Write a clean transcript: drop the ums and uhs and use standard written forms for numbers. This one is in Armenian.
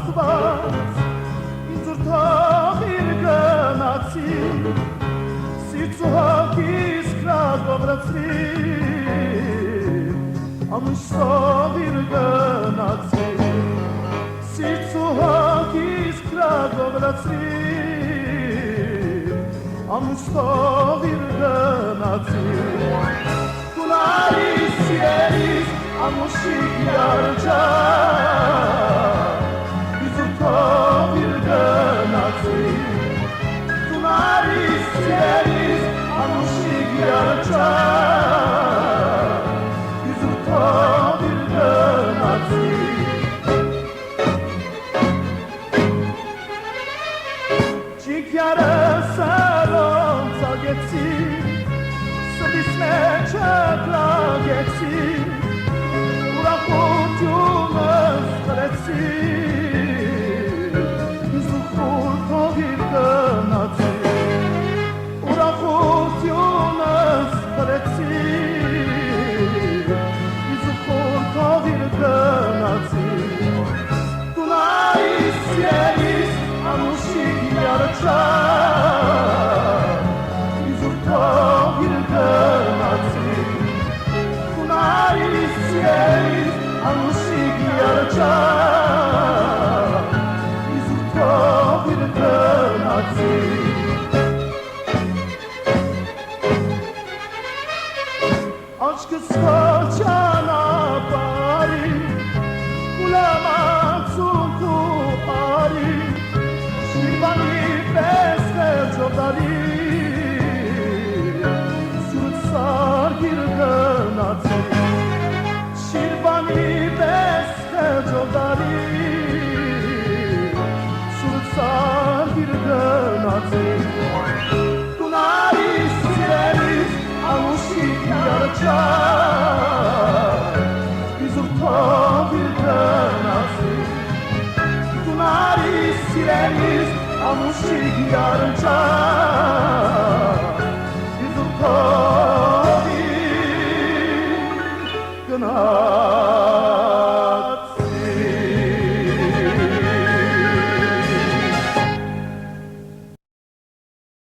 Աստված ինձ ուրթաղիր գնացի Սիծուհակիս կրագովրացի Ամշտաղիր գնացի Սիծուհակիս կրագովրացի Ամշտաղիր գնացի Կունարիս սիրելիս ամուշիկ յարջա Իզուրթաղիր գնացի Կունարիս սիրելիս ամուշիկ յարջա Իզուրթաղիր գնացի Ճիքյարը սարոն ծագեցի Սդիս մեջը կրագեցի Ուրախությունս կրեցի Իզուխուր թողիր գնացի Ուրախությունս կրեցի Իզուխուր թողիր գնացի Տունարիս սիրելիս ամուշիկ յարջա Իզուր թողիր գնացի Տունարիս սիրելիս ամուշիկ յարջա Իզուր թողիր գնացի Աչքս խոչանապարի Կուլամացուն կուպարի Շիրվանի պես խերջորդարի Սուրտ սարգիր գնացի Շիրվանի պես խերջորդարի Սուրտ սարգիր գնացի Տունարիս սիրելիս ամուշիկ յարջա Իզուր թողիր գնացի Տունարիս սիրելիս ամուշիկ յարջա